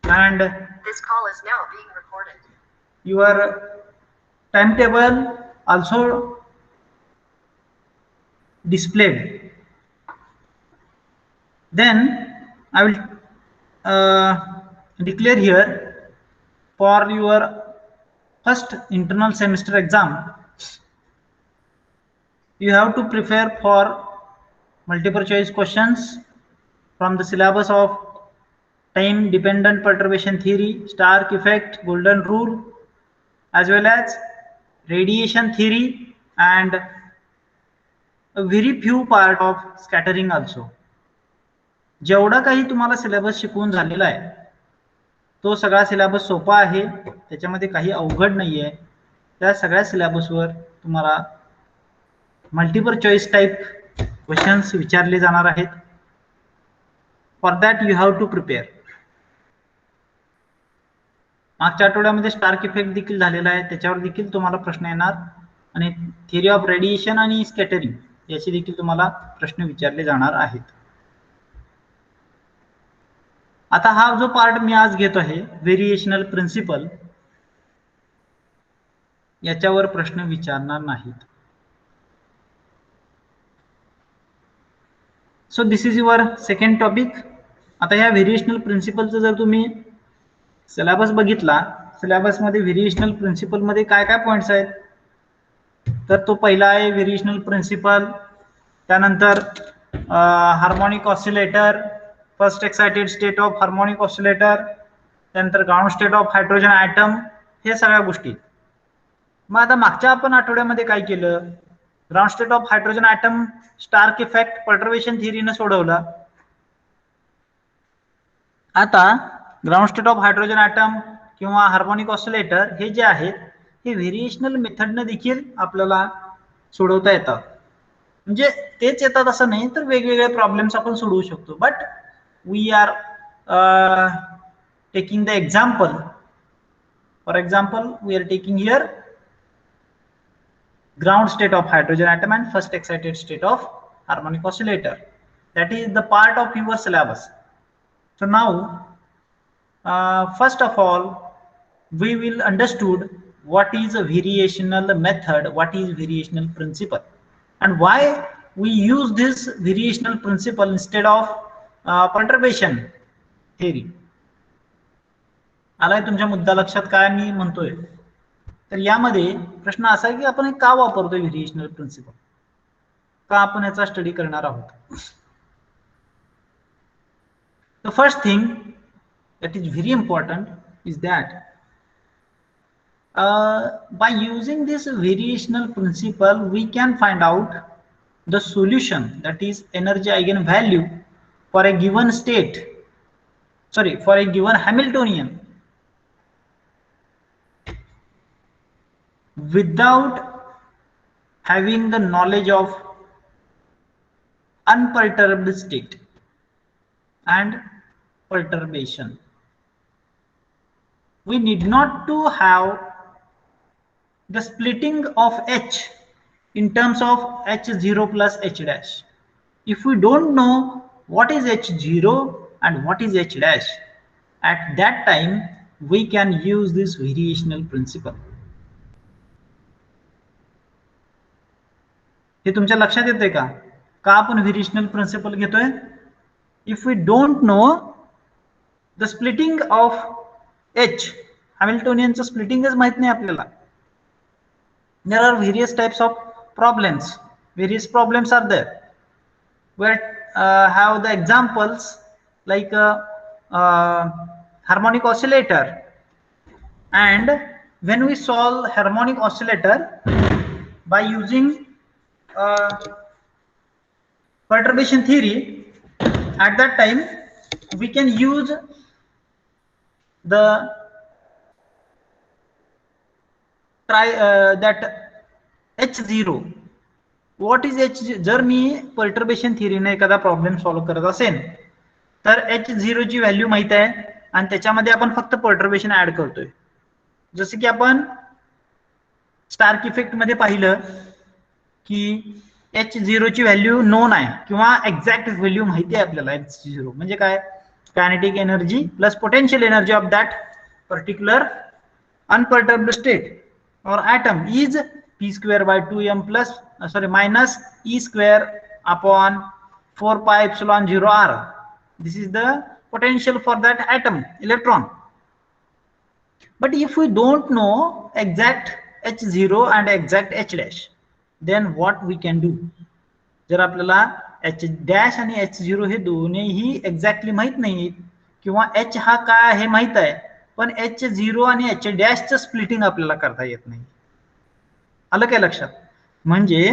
and This call is now being recorded. your timetable also displayed. Then I will declare here for your first internal semester exam, you have to prepare for multiple choice questions from the syllabus of time dependent perturbation theory, Stark effect, golden rule, as well as radiation theory and a very few part of scattering also. जेवढा काही तुम्हाला syllabus शिकवून झालेला आहे तो सगळा syllabus सोपा आहे, त्याच्यामध्ये काही अवघड नाहीये. त्या सगळ्या सिलेबसवर तुम्हाला मल्टिपल चॉईस टाइप क्वेश्चन्स विचारले जाणार आहेत. For that you have to prepare. मागच्या आठवड्यामध्ये स्टार्क इफेक्ट देखील झालेला आहे, त्याच्यावर देखील तुम्हाला प्रश्न येणार आणि थिअरी ऑफ रेडिएशन आणि स्कॅटरिंग याचे देखील तुम्हाला प्रश्न विचारले जाणार आहेत. आता हा जो पार्ट मी आज घेतो आहे व्हेरिएशनल प्रिन्सिपल, याच्यावर प्रश्न विचारणार नाहीत. So this is your second topic. आता या व्हेरिएशनल प्रिन्सिपलचं जर तुम्ही सिलेबस बघितला, सिलेबसमध्ये व्हेरिएशनल प्रिन्सिपल मध्ये काय काय पॉइंट्स आहेत, तर तो पहिला आहे व्हेरिएशनल प्रिन्सिपल, त्यानंतर harmonic oscillator, first excited state of harmonic oscillator, त्यानंतर ground state of hydrogen atom, हे सगळ्या गोष्टी. मग आता मागच्या आपण आठवड्यामध्ये काय केलं, ground state of hydrogen atom Stark effect perturbation थिअरीने सोडवला. आता ground state of hydrogen atom किंवा हार्मोनिक ऑसिलेटर हे जे आहेत हे व्हेरिएशनल मेथडने देखील आपल्याला सोडवता येतात. म्हणजे तेच येतात असं नाही, तर वेगवेगळे प्रॉब्लेम्स आपण सोडवू शकतो. But we are taking the example. For example we are taking here ground state of hydrogen atom and first excited state of harmonic oscillator. That is the part of your syllabus. So now first of all we will understood what is a variational method, what is variational principle, and why we use this variational principle instead of perturbation theory. आलाय तुमच्या मुद्दा लक्षात काय मी म्हणतोय? तर यामध्ये प्रश्न असा आहे की आपण का वापरतोय व्हेरिएशनल प्रिन्सिपल, का आपण याचा स्टडी करणार आहोत. The first thing that is very important is that by using this variational principle we can find out the solution, that is energy eigenvalue for a given state, for a given Hamiltonian without having the knowledge of unperturbed state and perturbation. We need not to have the splitting of H in terms of H0 plus H dash. If we don't know what is H0 and what is H dash, at that time we can use this variational principle. हे तुमच्या लक्षात येते का आपण variational principle घेतोय? If we don't know the splitting of H, हॅमिल्टोनियनचं स्प्लिटिंगच माहित नाही आपल्याला. There are various types of problems, various problems are there where have the examples like harmonic oscillator, and when we solve harmonic oscillator by using perturbation theory, at that time we can use the that H0. what is H? जर मी perturbation थिअरीने एखादा problem solve करत असेल तर H0 ची value माहित आहे आणि त्याच्यामध्ये आपण फक्त पर्टर्बेशन ऍड करतोय. जसं की आपण स्टार्क इफेक्ट मध्ये पाहिलं की H0 ची व्हॅल्यू नोन आहे किंवा एक्झॅक्ट व्हॅल्यू माहिती आहे आपल्याला. H0 म्हणजे काय, kinetic energy plus potential energy of that particular unperturbed state or atom is p square by 2m plus minus e square upon 4 pi epsilon 0 r. This is the potential for that atom electron. But if we don't know exact h0 and exact h dash, then what we can do? जर आपल्याला H dash आणि H zero हे दोन्हीही exactly माहित नाहीत किंवा H हा काय आहे माहित आहे, पण एच झिरो आणि एच डॅशचं स्प्लिटिंग आपल्याला करता येत नाही. आलं काय लक्षात? म्हणजे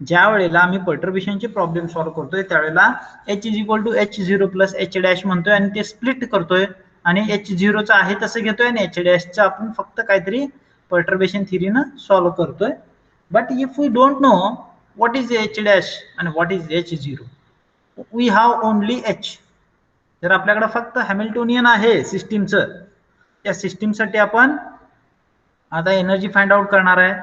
ज्या वेळेला आम्ही पर्टर्बेशनचे प्रॉब्लेम सॉल्व्ह करतोय त्यावेळेला H is equal to H zero plus H dash म्हणतोय आणि ते स्प्लिट करतोय आणि एच झिरोचं आहे तसं घेतोय आणि एच डॅशचं आपण फक्त काहीतरी पर्टर्बेशन थिअरीनं सॉल्व्ह करतोय. But if we don't know what is h dash and what is h0, we have only h. जर आपल्याकडे फक्त हॅमिल्टोनियन आहे सिस्टीमचं, त्या सिस्टीमसाठी आपण आता एनर्जी फाइंड आउट करणार आहे.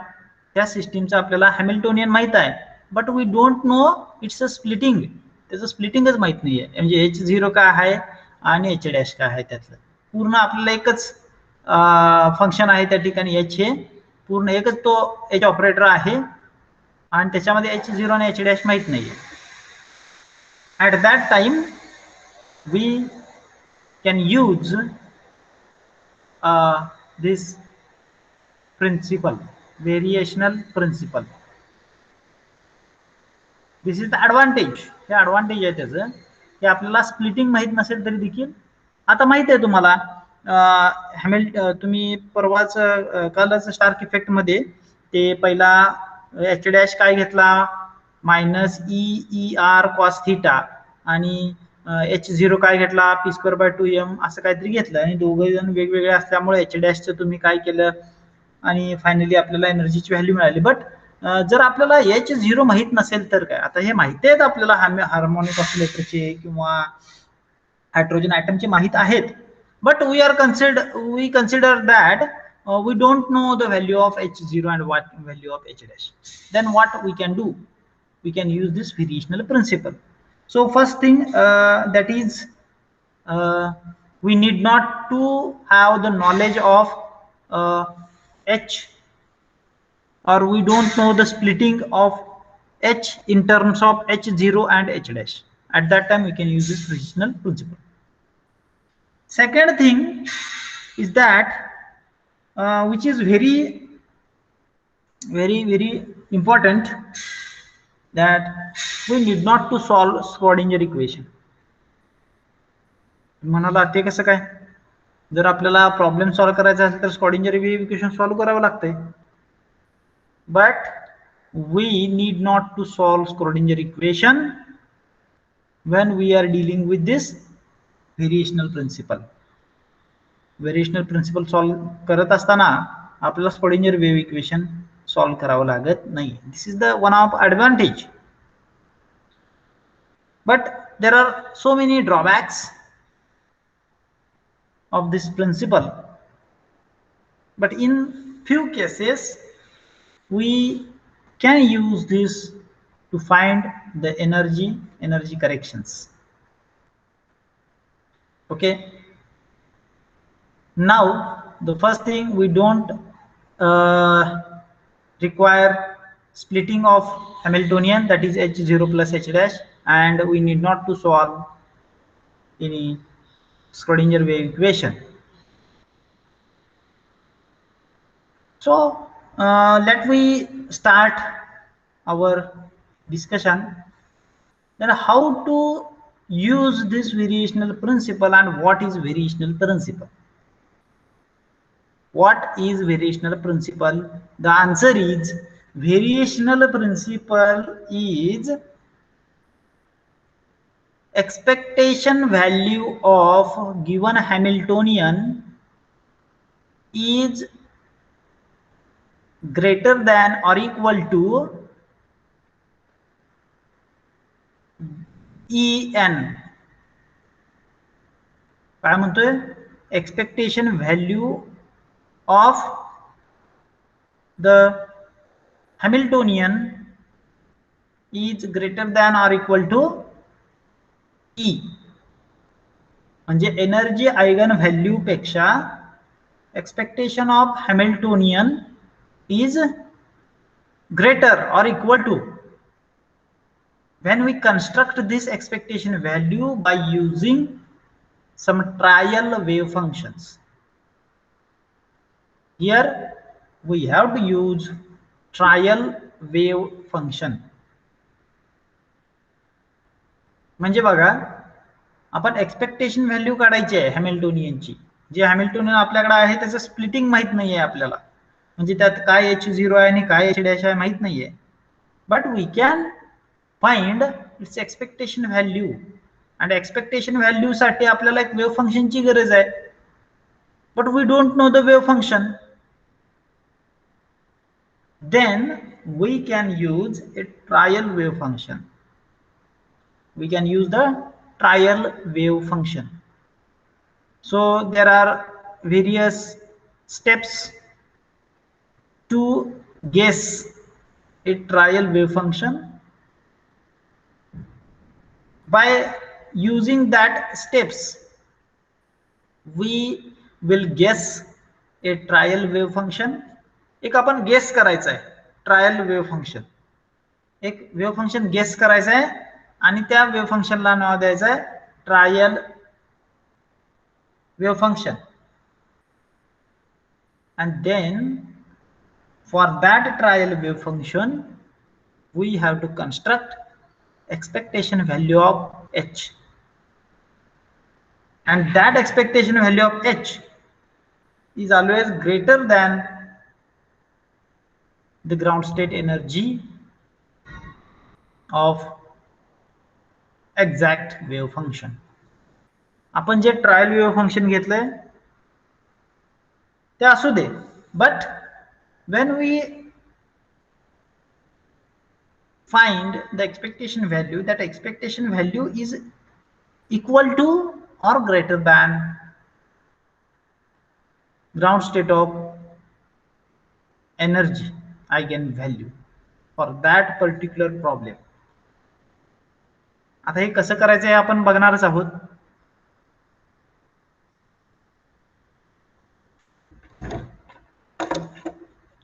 त्या सिस्टीमचं आपल्याला हॅमिल्टोनियन माहित आहे, but we don't know its a splitting. त्याचं स्प्लिटिंगच माहित नाहीये, म्हणजे h0 काय आहे आणि h डॅश काय आहे. त्यातलं पूर्ण आपल्याला एकच फंक्शन आहे त्या ठिकाणी, h हे पूर्ण एकच तो h ऑपरेटर आहे आणि त्याच्यामध्ये एच झिरो आणि एच डॅश माहित नाहीये. At that time we can use this principle, variational principle. This is the advantage. हे ॲडव्हान्टेज आहे त्याचं की आपल्याला स्प्लिटिंग माहीत नसेल तरी देखील आता माहित आहे तुम्हाला. तुम्ही परवाच कालच स्टार्क इफेक्ट मध्ये ते पहिला एच डॅश काय घेतला minus E R cos theta आणि एच झिरो काय घेतला पी स्क्वेअर बाय 2m असं काहीतरी घेतलं आणि दोघे जण वेगवेगळे असल्यामुळे एच डॅशचं तुम्ही काय केलं आणि फायनली आपल्याला एनर्जीची व्हॅल्यू मिळाली. बट जर आपल्याला एच झिरो माहित नसेल तर काय, आता हे माहिती आहेत आपल्याला हार्मोनिक ऑसिलेटरचे किंवा हायड्रोजन ॲटमचे माहित आहेत, but we consider that we don't know the value of h0 and what value of h dash. Then what we can do? We can use this variational principle. So first thing that is we need not to have the knowledge of h, or we don't know the splitting of h in terms of h0 and h dash. At that time we can use this variational principle. Second thing is that which is very important, that we need not to solve Schrodinger equation. म्हणाला ते कसं काय? जर आपल्याला problem solve करायचा असेल तर स्क्रॉडिंजर equation solve करावं लागतंय. But we need not to solve Schrodinger equation when we are dealing with this variational principle. Variational principle solve करत असताना आपल्याला स्क्रोडिंजर वेव्ह इक्वेशन सॉल्व्ह करावं लागत नाही. This is the one of advantage. But there are so many drawbacks of this principle, but in few cases we can use this to find the energy corrections. Okay, now the first thing, we don't require splitting of Hamiltonian, that is h0 plus h dash, and we need not to solve any Schrodinger wave equation. So let me start our discussion then how to use this variational principle and what is variational principle. What is variational principle? The answer is variational principle is expectation value of given Hamiltonian is greater than or equal to En. काय म्हणतोय? Expectation value of the Hamiltonian is greater than or equal to E. म्हणजे energy eigen value पेक्षा expectation of Hamiltonian is greater or equal to when we construct this expectation value by using some trial wave functions. Here we have to use trial wave function. म्हणजे बघा, आपण expectation value काढायची आहे हॅमिल्टोनियनची. जे Hamiltonian आपल्याकडे आहे त्याचं splitting माहित नाहीये आपल्याला, म्हणजे त्यात काय H0 आहे आणि काय H डॅश आहे माहित नाहीये. But we can find its expectation value, आणि एक्सपेक्टेशन व्हॅल्यू साठी आपल्याला एक वेव्ह फंक्शनची गरज आहे. But we don't know the wave function. Then we can use a trial wave function. We can use the trial wave function. So there are various steps to guess a trial wave function. By using that steps we will guess a trial wave function. एक आपण guess करायचं आहे trial wave function. एक wave function guess करायचं आहे आणि त्या wave फंक्शनला नाव द्यायचं आहे trial wave function. And then for that trial wave function we have to construct expectation value of h, and that expectation value of h is always greater than the ground state energy of exact wave function. आपण जे trial wave function घेतलंय ते असू दे, but when we find the expectation value, that expectation value is equal to or greater than ground state of energy eigenvalue for that particular problem. आता हे कसं करायचं आहे आपण बघणारच आहोत.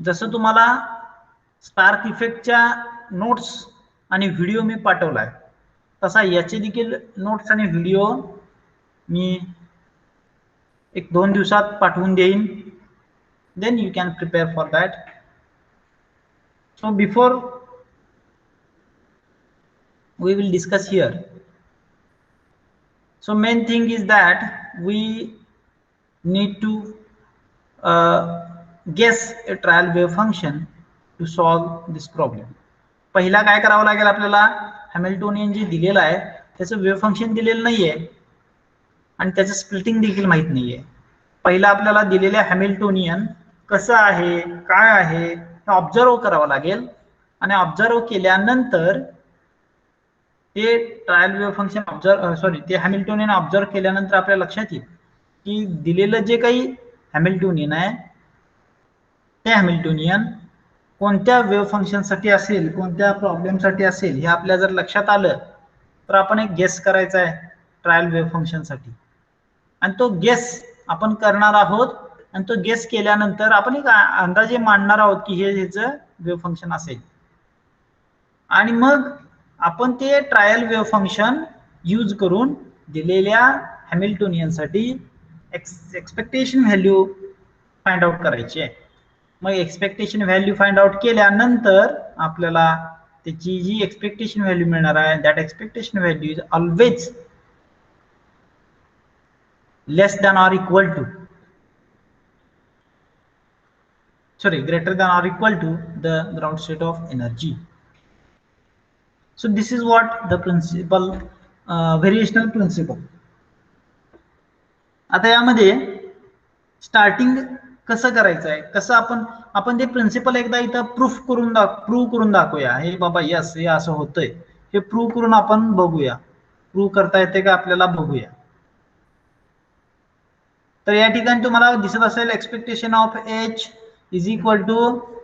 जसं तुम्हाला स्पार्क इफेक्टच्या नोट्स आणि व्हिडिओ मी पाठवलाय, तसा याचे देखील नोट्स आणि व्हिडिओ मी एक 2 दिवसात पाठवून देईन. Then you can prepare for that. So before we will discuss here, so main thing is that we need to guess a trial wave function to solve this problem. पहिला काय करावं लागेल आपल्याला, हॅमिल्टोनियन जे दिलेलं आहे त्याचं वेव्ह फंक्शन दिलेलं नाहीये आणि त्याचं स्प्लिटिंग देखील माहित नाहीये. पहिला आपल्याला दिलेले हॅमिल्टोनियन कसं आहे काय आहे हे ऑब्झर्व करावं लागेल, आणि ऑब्झर्व केल्यानंतर ते ट्रायल वेव्ह फंक्शन ते हॅमिल्टोनियन ऑब्झर्व केल्यानंतर आपल्या लक्षात येईल की दिलेलं जे काही हॅमिल्टोनियन आहे ते हॅमिल्टोनियन कोणत्या वेव्ह फंक्शनसाठी असेल, कोणत्या प्रॉब्लेमसाठी असेल हे आपल्या जर लक्षात आलं तर आपण एक गेस करायचा आहे ट्रायल वेव्ह फंक्शनसाठी, आणि तो गेस आपण करणार आहोत. आणि तो गेस केल्यानंतर आपण एक अंदाजे मांडणार आहोत की हे ह्याचं वेव्ह फंक्शन असेल, आणि मग आपण ते ट्रायल वेव्ह फंक्शन यूज करून दिलेल्या हॅमिल्टोनियनसाठी एक्सपेक्टेशन व्हॅल्यू फाइंड आउट करायची आहे. मग एक्सपेक्टेशन व्हॅल्यू फाइंड आउट केल्यानंतर आपल्याला त्याची जी एक्सपेक्टेशन व्हॅल्यू मिळणार आहे that expectation value is always less than or equal to, greater than or equal to the ground state of energy. So this is what the principle, variational principle. आता यामध्ये starting कसं करायचं आहे, कसं आपण ते प्रिन्सिपल एकदा इथं प्रूव्ह करून दाखवूया. हे बाबा यस हे असं होतंय, हे प्रूव्ह करून आपण बघूया, प्रूव्ह करता येते का आपल्याला बघूया. तर या ठिकाणी तुम्हाला दिसत असेल expectation of H is equal to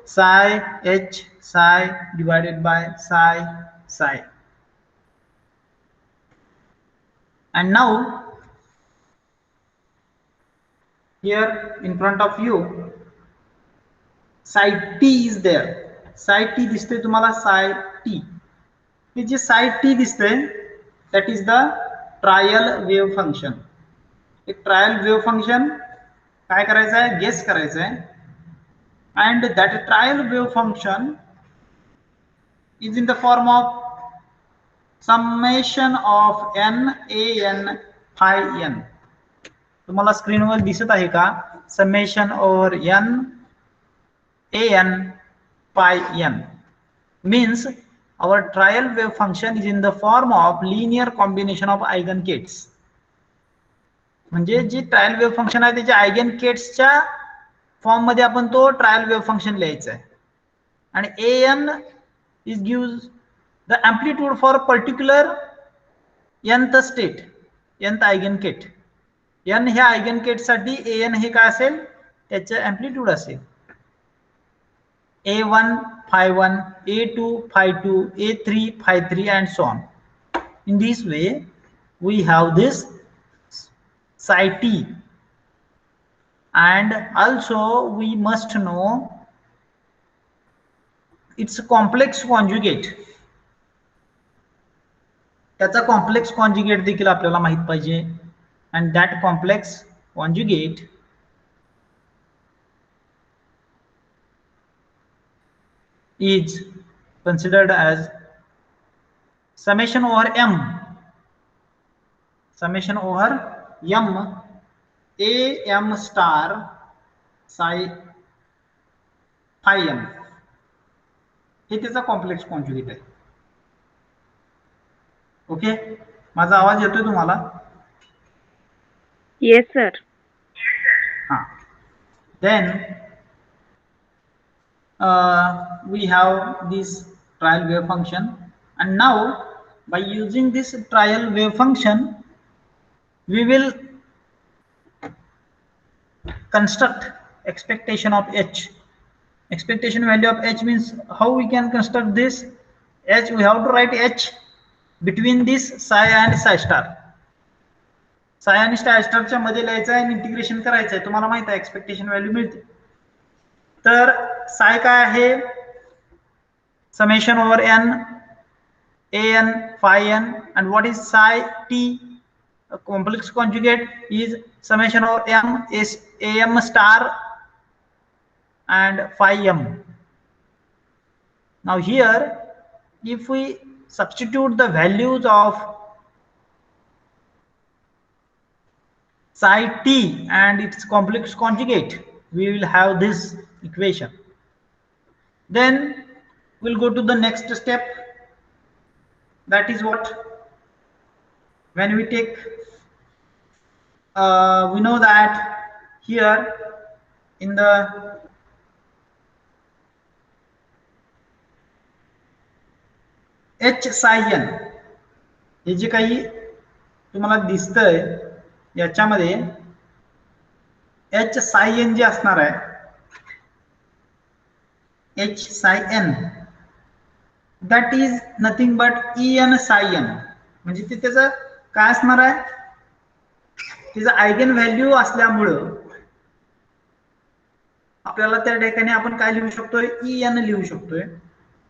psi H psi divided by psi psi. And now here in front of you psi t is there. psi t दिसते तुम्हाला, psi t. हे जे psi t दिसते that is the trial wave function. एक trial wave function काय करायचं आहे, guess करायचं आहे. and that trial wave function is in the form of summation of n a n phi n. तुम्हाला स्क्रीनवर दिसत आहे का, summation over n a n phi n means our trial wave function is in the form of linear combination of eigenkets. म्हणजे जे trial wave function आहे त्याच्या आयगेनकेट्सच्या form मध्ये आपण तो ट्रायल वेव्ह फंक्शन लिहायचं आहे. आणि an is gives the amplitude for particular nth state, nth आयगेनकेट. n ह्या आयगेनकेट साठी an हे काय असेल, त्याचे अँप्लिट्यूड असेल a1 phi 1, a2 phi 2, a3 phi 3 and so on. In this way we have this psi t, and also we must know its complex conjugate. त्याचा complex conjugate देखील आपल्याला माहित पाहिजे. and that complex conjugate is considered as summation over m, summation over m a m star psi phi m. हे त्याचा complex conjugate आहे. Okay, माझा आवाज येतोय तुम्हाला? Yes sir. हां, then we have this trial wave function, and now by using this trial wave function we will construct expectation of h. Expectation value of h means how we can construct this h. We have to write h between this psi and psi star. psi आणि psi star च्या मध्ये लिहायचं आहे आणि integration करायचं आहे. तुम्हाला माहित आहे एक्सपेक्टेशन व्हॅल्यू मिळते. तर psi काय आहे, summation over n a n phi n, and what is psi t? A complex conjugate is summation over m is a m star and phi m. Now here if we substitute the values of psi t and its complex conjugate, we will have this equation. Then we'll go to the next step. That is what, when we take we know that here in the h psi n, हे जे काही तुम्हाला दिसतंय याच्यामध्ये h psi n जे असणार आहे, h psi n, that is nothing but en psi n. म्हणजे ते त्याचं काय असणार आहे, त्याचं आयगेन व्हॅल्यू असल्यामुळं आपल्याला त्या ठिकाणी आपण काय लिहू शकतोय, en लिहू शकतोय.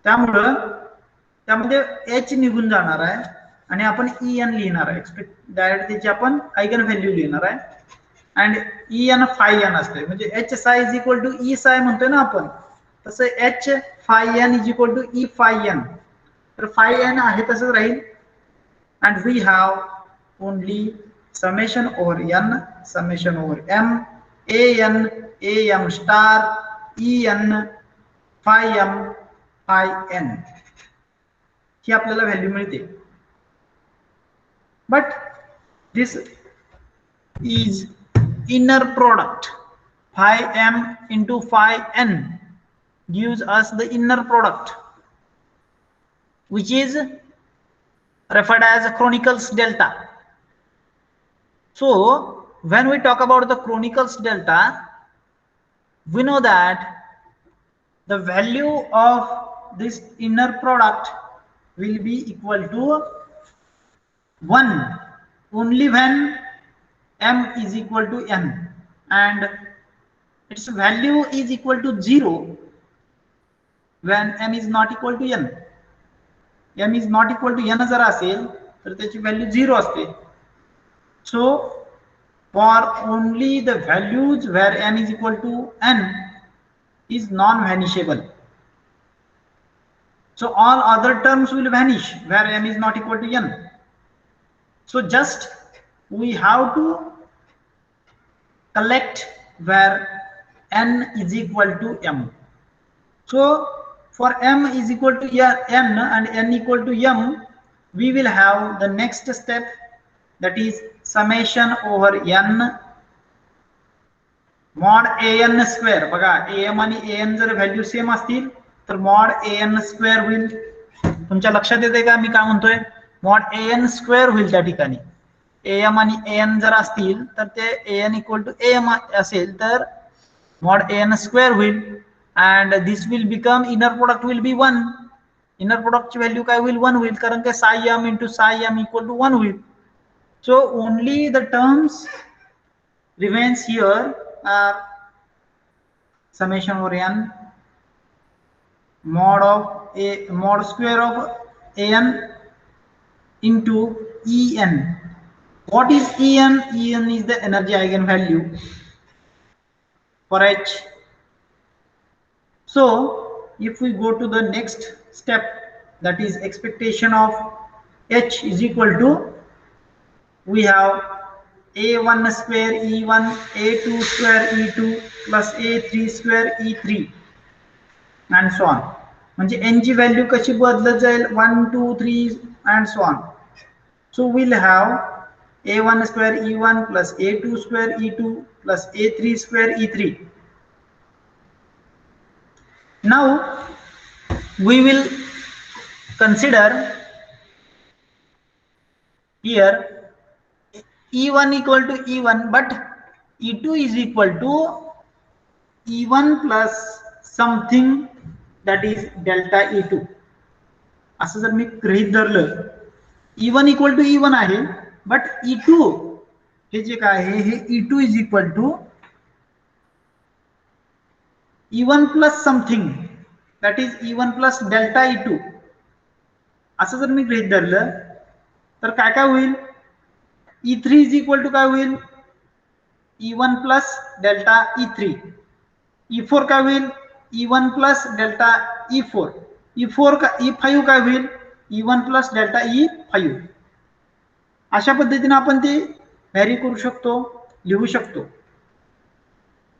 त्यामुळं त्यामध्ये h निघून जाणार आहे आणि आपण en लिहिणार आहे. डायरेक्ट त्याची आपण आयगेन व्हॅल्यू लिहिणार आहे. and en phi n असते, म्हणजे h psi is equal to e psi म्हणतोय ना आपण, तसं h phi n is equal to e phi n. तर phi n आहे तसंच राहील. and we have only summation over n, summation over m a m star en phi m phi n ही आपल्याला value मिळते. but this is inner product phi m into phi n gives us the inner product, which is referred as Chronicles delta. So when we talk about the Chronicles delta, we know that the value of this inner product will be equal to 1 only when m is equal to n. and its value is equal to 0 when m is not equal to n. m is not equal to n जर असेल तर त्याची value 0 असते. So for only the values where m is equal to n is non-vanishable. So all other terms will vanish where m is not equal to n. So just we have to collect where n is equal to m. So for m is equal to n and n equal to m, we will have the next step, that is summation over n mod an square. बघा am आणि an जर value same असतील तर mod an square होईल. तुमच्या लक्षात येते का मी काय म्हणतोय? mod an स्क्वेअर होईल त्या ठिकाणी. am आणि an जर असतील तर ते an इक्वल टू am असेल तर mod an स्क्वेअर होईल and this will become inner product will be 1. inner product ची व्हॅल्यू काय होईल? 1 होईल, कारण की psi m into psi m equal to 1 होईल. So only the terms remains here are summation over n mod square of an into en. What is en? En is the energy eigenvalue for h. So if we go to the next step, that is expectation of h is equal to, we have a1 square e1 a2 square e2 plus a3 square e3 and so on. म्हणजे n ची value कशी बदलत जाईल? 1 2 3 and so on. So we'll have a1 square e1 plus a2 square e2 plus a3 square e3. Now we will consider here e1 equal to e1, but e2 is equal to e1 plus something, that is delta e2. असं जर मी गृहीत धरलं, e1 equal to e1 आहे, but e2 हे जे काय आहे हे e2 is equal to e1 plus something, that is e1 plus delta e2. असं जर मी गृहीत धरलं तर काय काय होईल? e3 इज इक्वल टू काय होईल? e1 plus delta e3. e4 काय होईल? e1 plus delta e4. e5 काय होईल? e1 plus delta e5. अशा पद्धतीने आपण ते व्हॅरी करू शकतो, लिहू शकतो.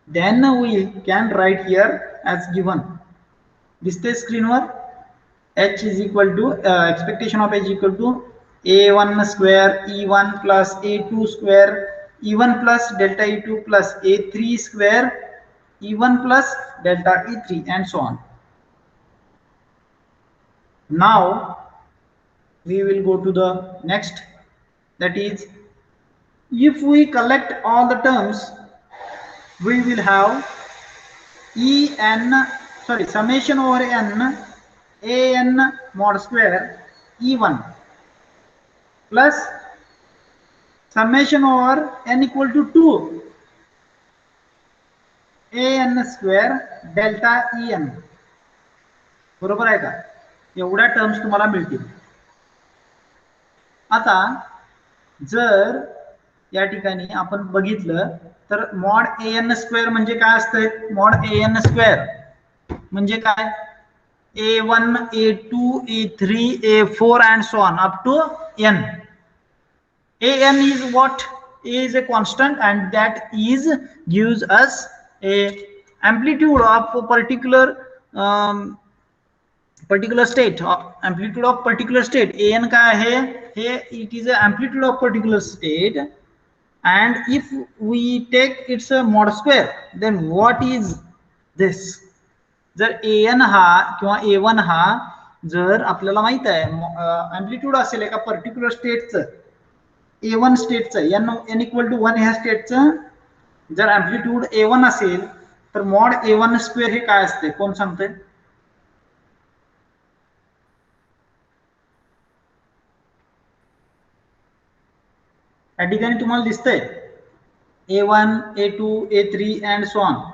Then we can write here as given. दिसते स्क्रीनवर h is equal to expectation of h equal to a1 square e1 plus a2 square e1 plus delta e2 plus a3 square e1 plus delta e3 and so on. Now we will go to the next, that is if we collect all the terms, we will have summation over n an mod square e1 plus summation over n equal to 2 an square delta en. बरोबर आहे का? एवढ्या terms तुम्हाला मिळतील. आता जर या ठिकाणी आपण बघितलं तर मॉड an स्क्वेअर म्हणजे काय असतंय? मॉड an स्क्वेअर म्हणजे काय? a1 a2 a3 a4 and so on up to n. an is what? A is a constant and that is gives us a amplitude of a particular state, amplitude of particular state. an काय आहे? हे it is a amplitude of particular state, and if we take its mod square, then what is this? जर an हा किंवा a1 हा जर आपल्याला माहित आहे अँप्लिट्यूड असेल एका पर्टिक्युलर स्टेटचं, a1 स्टेटचं n इक्वल टू 1 ह्या स्टेटचं जर अँप्लिट्यूड a1 असेल तर मॉड a1 स्क्वेअर हे काय असते? कोण सांगतंय? या ठिकाणी तुम्हाला दिसतंय A1, A2, A3 and so on.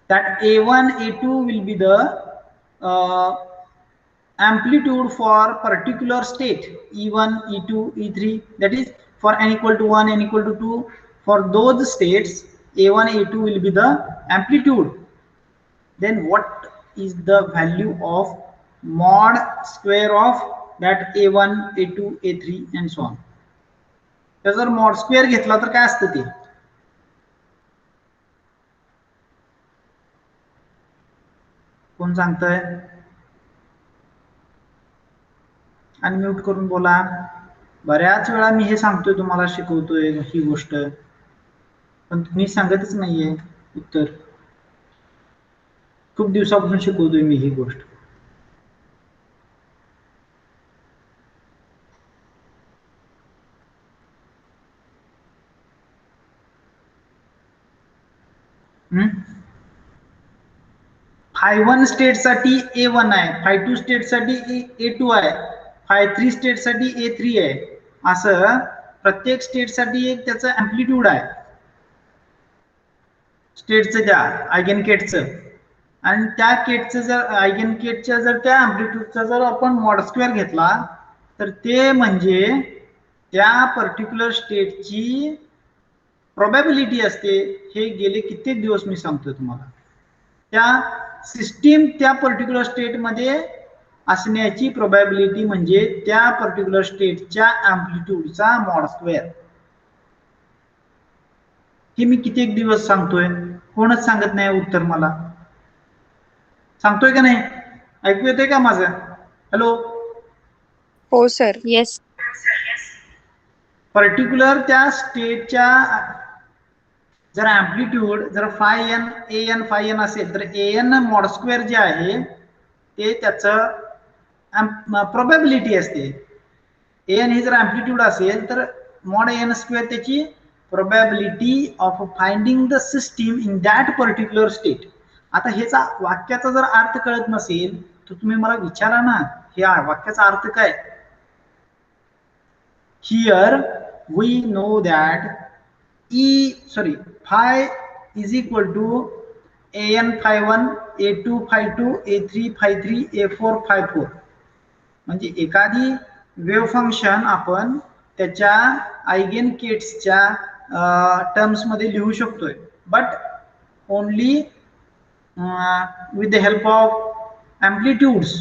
That A1, A2 will be the amplitude for particular state E1, E2, E3, that is for n equal to 1, n equal to 2. For those states A1, A2 will be the amplitude. Then what is the value of mod square of that A1, A2, A3 and so on. जर mod square घेतला तर काय असतं ते? कोण सांगतंय? Unmute करून बोला. बऱ्याच वेळा मी हे सांगतोय, तुम्हाला शिकवतोय ही गोष्ट, पण तुम्ही सांगतच नाहीये उत्तर. खूप दिवसापासून शिकवतोय मी ही गोष्ट. phi1 स्टेट साठी A1 आहे, phi2 स्टेट साठी A2 आहे, phi3 स्टेट साठी A3 आहे. असं प्रत्येक स्टेट साठी एक त्याचं अँप्लिट्यूड आहे स्टेटचं, त्या आयगन केटचं. आणि त्या केटचं जर आयगन केटच्या जर त्या अँप्लिट्यूडचा जर आपण मॉड स्क्वेअर घेतला तर ते म्हणजे त्या पर्टिक्युलर स्टेटची प्रोबॅबिलिटी असते. हे गेले कित्येक दिवस मी सांगतोय तुम्हाला. त्या सिस्टीम त्या पर्टिक्युलर स्टेटमध्ये असण्याची प्रोबॅबिलिटी म्हणजे त्या पर्टिक्युलर स्टेटच्या अँप्लिट्यूडचा मॉड स्क्वेअर. हे मी कित्येक दिवस सांगतोय, कोणच सांगत नाही उत्तर मला. सांगतोय का नाही? ऐकू येतंय का माझं? हॅलो. हो सर. येस. पर्टिक्युलर त्या स्टेटच्या जर अँप्लिट्यूड जर phi n a n phi n असेल तर ए एन मॉड स्क्वेअर जे आहे ते त्याचं प्रोबॅबिलिटी असते. ए एन हे जर अँप्लिट्यूड असेल तर मॉड एन स्क्वेअर त्याची probability of finding the system in that particular state. आता ह्याचा वाक्याचा जर अर्थ कळत नसेल तर तुम्ही मला विचारा ना, हे वाक्याचा अर्थ काय? Here we know that phi is equal to an phi1, a2 phi2, a3 phi3, a4 phi4. म्हणजे एखादी वेव्ह फंक्शन आपण त्याच्या आयगेन केट्सच्या टर्म्स मध्ये लिहू शकतोय, but only with the help of amplitudes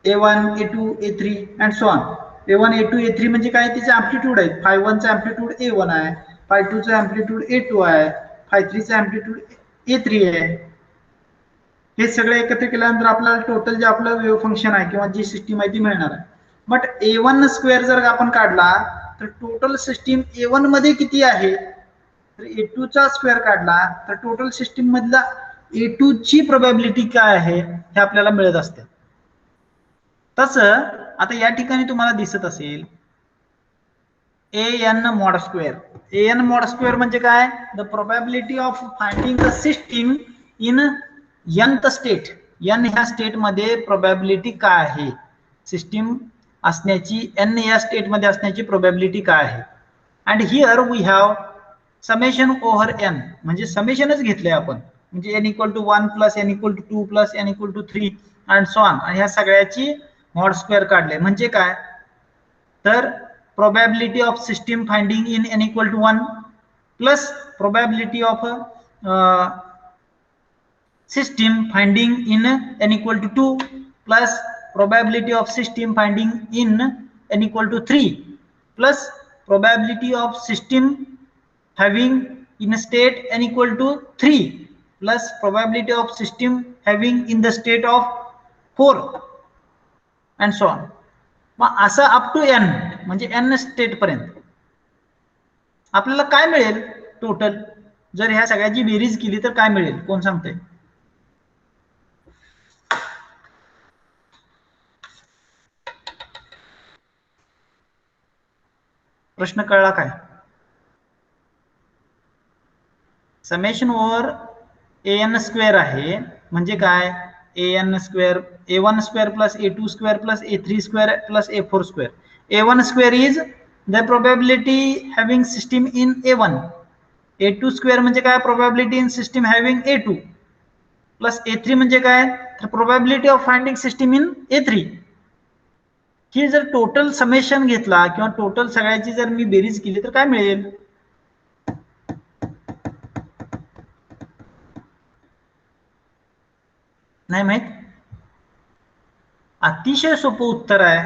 a1, a2, a3 and so on. A1, A2, A3 म्हणजे काय? त्याचे अँप्लिट्यूड आहेत. phi1 चा अँप्लिट्यूड A1 आहे, phi2 चा अँप्लिट्यूड A2 आहे, phi3 चा अँप्लिट्यूड A3 आहे. हे सगळे एकत्र केल्यानंतर आपल्याला टोटल जे आपलं वेव्ह फंक्शन आहे किंवा जी सिस्टीम आहे ती मिळणार आहे. बट A1 स्क्वेअर जर आपण काढला तर टोटल सिस्टीम A1 मध्ये किती आहे? तर A2 चा स्क्वेअर काढला तर टोटल सिस्टीम मधला A2 ची प्रोबॅबिलिटी काय आहे हे आपल्याला मिळत असते. तसं आता या ठिकाणी तुम्हाला दिसत असेल an mod square. an mod square म्हणजे काय? The probability of finding the system in nth state. n ह्या स्टेट मध्ये प्रोबॅबिलिटी काय आहे, सिस्टीम असण्याची n या स्टेट मध्ये असण्याची प्रोबॅबिलिटी काय आहे. And here we have summation over n, म्हणजे समेशनच घेतले आपण, म्हणजे n equal to 1 plus n equal to 2 plus n equal to 3 and so on. आणि ह्या सगळ्याची मॉड स्क्वेअर काढले म्हणजे काय? तर probability of system finding in n equal to 1 plus probability of system finding in n equal to 2 plus probability of system finding in n equal to 3 plus probability of system having in state n equal to 3 plus probability of system having in the state of 4 and so on. मग असं up to n म्हणजे n state पर्यंत आपल्याला काय मिळेल total? जर ह्या सगळ्याची बेरीज केली तर काय मिळेल? कोण सांगतंय? प्रश्न कळला काय? समेशन ओव्हर an स्क्वेअर आहे म्हणजे काय? an square a1 square plus a2 square plus a3 square plus a4 square. a1 square is the probability having system in A1. A2 square म्हणजे काय? Probability in system having A2 plus A3 म्हणजे काय? तर probability of finding system in A3. ही जर total summation घेतला किंवा total सगळ्याची जर मी बेरीज केली तर काय मिळेल? नाही माहित? अतिशय सोपं उत्तर आहे.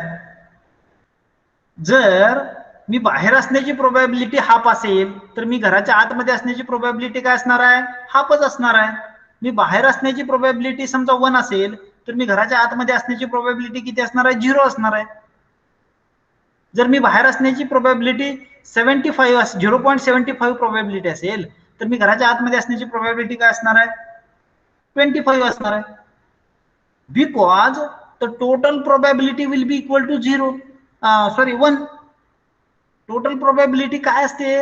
जर मी बाहेर असण्याची प्रोबॅबिलिटी हाफ असेल तर मी घराच्या आतमध्ये असण्याची प्रोबॅबिलिटी काय असणार आहे? हाफच असणार आहे. मी बाहेर असण्याची प्रोबॅबिलिटी समजा 1 असेल तर मी घराच्या आतमध्ये असण्याची प्रोबॅबिलिटी किती असणार आहे? 0 असणार आहे. जर मी बाहेर असण्याची प्रोबॅबिलिटी 75 0.75 प्रोबॅबिलिटी असेल तर मी घराच्या आतमध्ये असण्याची प्रोबॅबिलिटी काय असणार आहे? 25 असणार आहे. Because the total probability will be equal to 1. Total probability काय असते?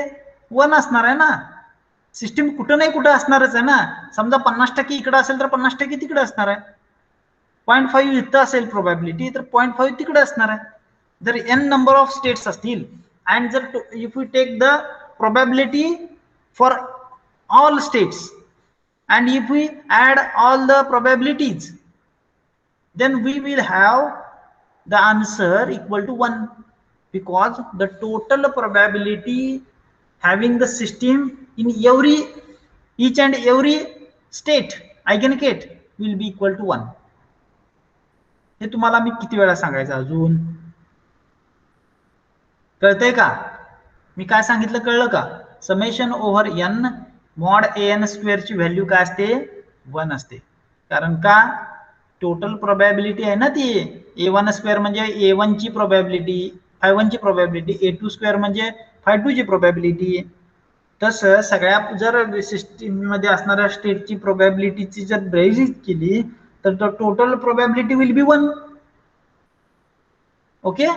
1 असणार आहे ना. सिस्टीम कुठं नाही कुठं असणारच आहे ना. समजा 50% इकडे असेल तर 50% तिकडे असणार आहे. 0.5 इथं असेल प्रोबॅबिलिटी तर 0.5 तिकडे असणार आहे. जर n नंबर ऑफ स्टेट्स असतील अँड जर if we take the probability for all states and if we add all the probabilities then we will have the answer equal to 1 because the total probability having the system in each and every state eigenkate will be equal to 1. हे तुम्हाला मी किती वेळा सांगायचं? अजून कळतंय का? मी काय सांगितलं कळलं का? Summation over n mod an square ची व्हॅल्यू काय असते? 1 असते. कारण का? टोटल प्रोबॅबिलिटी आहे ना ती. A1 स्क्वेअर म्हणजे A1 ची प्रोबॅबिलिटी, phi1 ची प्रोबॅबिलिटी, A2 स्क्वेअर म्हणजे phi2 ची प्रोबॅबिलिटी. तसं सगळ्या जर सिस्टीम मध्ये असणाऱ्या स्टेटची प्रोबॅबिलिटीची जर बेरीज केली तर total probability will B 1. Okay.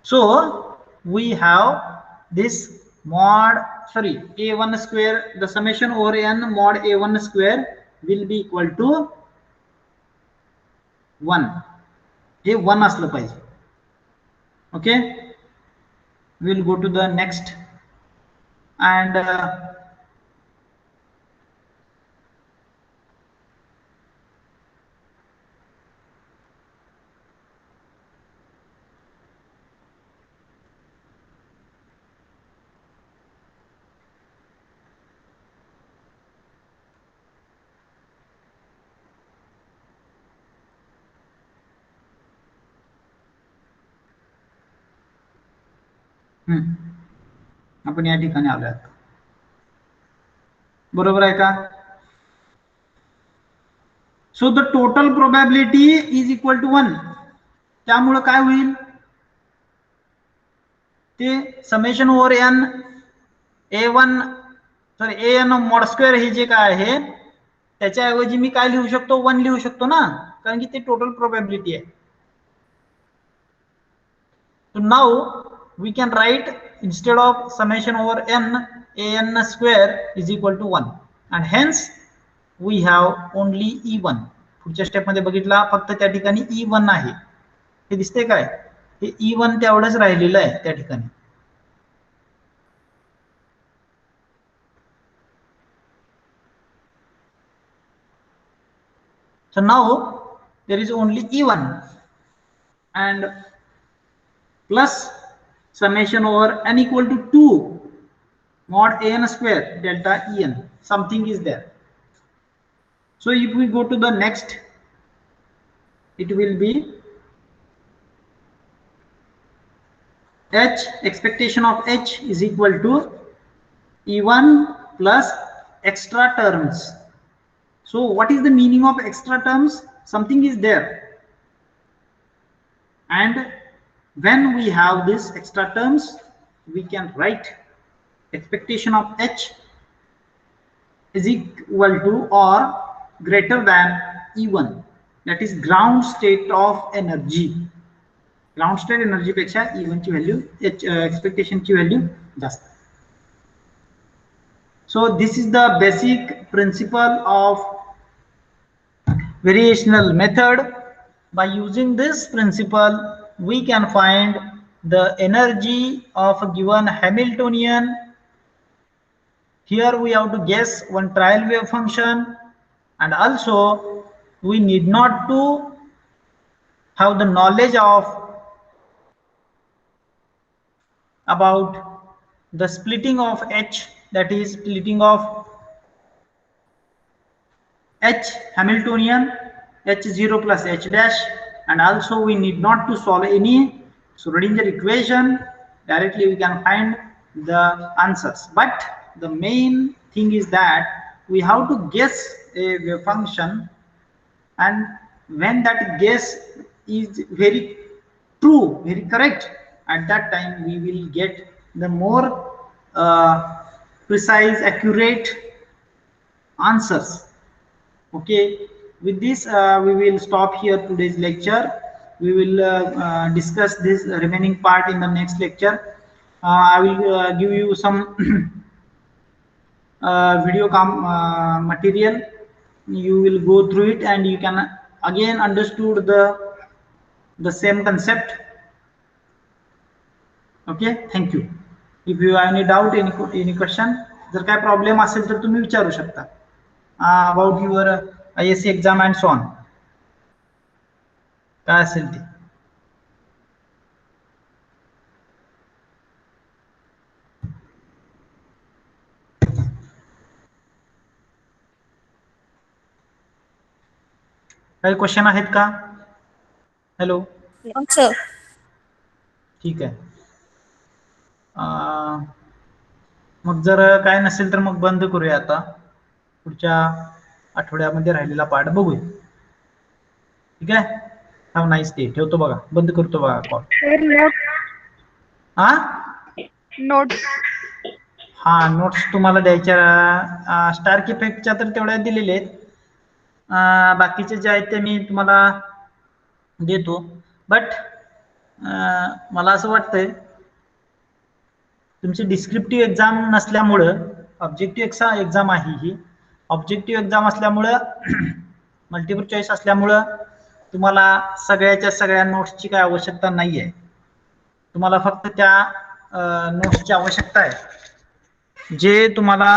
So we have this A1 square, the summation over n mod A1 square will be equal to 1. हे 1 असलं पाहिजे. Okay. We'll go to the next and आपण या ठिकाणी आलो आहोत. बरोबर आहे का? So the total probability is equal to 1. त्यामुळे काय होईल? ते summation over n an mod square हे जे काय आहे त्याच्याऐवजी मी काय लिहू शकतो? 1 लिहू शकतो ना, कारण की ते टोटल प्रोबॅबिलिटी आहे. So now we can write instead of summation over n an square is equal to 1 and hence we have only E1. पुढच्या स्टेप मध्ये बघितला फक्त त्या ठिकाणी E1 आहे. हे दिसते काय? हे E1 तेवढंच राहिलेलं आहे त्या ठिकाणी. So now there is only E1 and plus summation over n equal to 2 mod an square delta En. Something is there. So if we go to the next, it will be h, expectation of h is equal to E1 plus extra terms. So what is the meaning of extra terms? Something is there, and when we have this extra terms we can write expectation of h is equal to or greater than E1, that is ground state of energy. Ground state energy पेक्षा E1 ची value expectation ची value जास्त. So this is the basic principle of variational method. By using this principle we can find the energy of a given Hamiltonian. Here we have to guess one trial wave function, and also we need not to have the knowledge of about the splitting of H, that is splitting of H Hamiltonian, H0 plus H dash, and also we need not to solve any Schrodinger equation. Directly we can find the answers, but the main thing is that we have to guess a wave function, and when that guess is very true, very correct, at that time we will get the more precise, accurate answers. Okay, with this we will stop here today's lecture. We will discuss this remaining part in the next lecture. I will give you some video material. You will go through it and you can again understood the same concept. Okay, thank you. If you have any doubt, any question, जर काय problem असेल तर तुम्ही विचारू शकता about your ISC exam and so on, काय असेल ते. काही क्वेश्चन आहेत का? Hello sir. ठीक आहे. मग जर काय नसेल तर मग बंद करूया आता. पुढच्या आठवड्यामध्ये राहिलेला पाठ बघूया. ठीक आहे. Have nice day. ठेवतो बघा, बंद करतो बघा कॉल. हा नोट्स हा नोट्स तुम्हाला द्यायच्या स्टार्क इफेक्टच्या तर तेवढ्या दिलेल्या आहेत. बाकीचे जे आहेत ते मी तुम्हाला देतो. बट मला असं वाटतंय तुमची डिस्क्रिप्टिव्ह एक्झाम नसल्यामुळं, ऑब्जेक्टिव्ह एक्झाम आहे ही, ऑब्जेक्टिव्ह एक्झाम असल्यामुळं मल्टिपल चॉईस असल्यामुळं तुम्हाला सगळ्याच्या सगळ्या नोट्सची काय आवश्यकता नाही आहे. तुम्हाला फक्त त्या नोट्सची आवश्यकता आहे जे तुम्हाला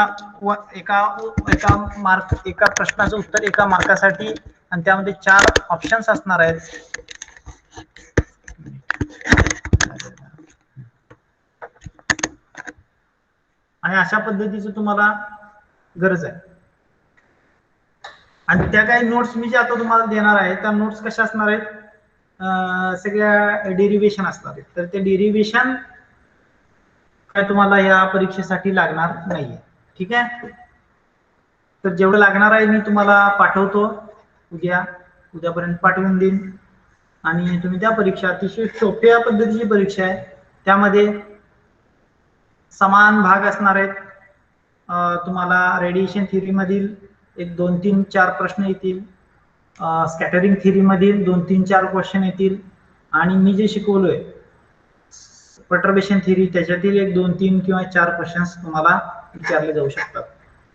एका प्रश्नाचं उत्तर एका मार्कासाठी, आणि त्यामध्ये 4 ऑप्शन्स असणार आहेत. आणि अशा पद्धतीचं तुम्हाला गरज आहे. आणि त्या काही नोट्स मी जे आता तुम्हाला देणार आहे त्या नोट्स कशा असणार आहेत, सगळ्या डेरिव्हेशन असणार आहेत. तर ते डेरिव्हेशन काय तुम्हाला या परीक्षेसाठी लागणार नाहीये. ठीक आहे. तर जेवढं लागणार आहे मी तुम्हाला पाठवतो, उद्यापर्यंत पाठवून देईन. आणि तुम्ही त्या परीक्षा, अतिशय सोप्या पद्धतीची परीक्षा आहे, त्यामध्ये समान भाग असणार आहेत. तुम्हाला रेडिएशन थिअरी मधील 1, 2, 3, 4 प्रश्न येतील. स्कॅटरिंग थिअरी मधील 2, 3, 4 क्वेश्चन येतील. आणि मी जे शिकवलोय परटर्बेशन थिअरी त्याच्यातील 1, 2, 3 किंवा 4 क्वेश्चन्स तुम्हाला विचारले जाऊ शकतात.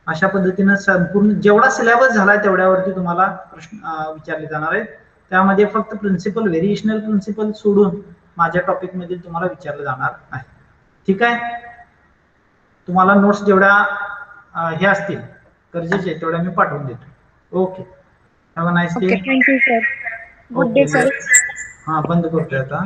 अशा पद्धतीनं संपूर्ण जेवढा सिलेबस झालाय तेवढ्यावरती तुम्हाला प्रश्न विचारले जाणार आहेत. त्यामध्ये फक्त प्रिन्सिपल, व्हेरिएशनल प्रिन्सिपल सोडून माझ्या टॉपिक मधील तुम्हाला विचारलं जाणार आहे. ठीक आहे. तुम्हाला नोट्स जेवढ्या हे असतील गरजेचे तेवढ्या मी पाठवून देतो. Okay, have a nice day. Thank you sir. Good day sir. हा बंद करतोय आता.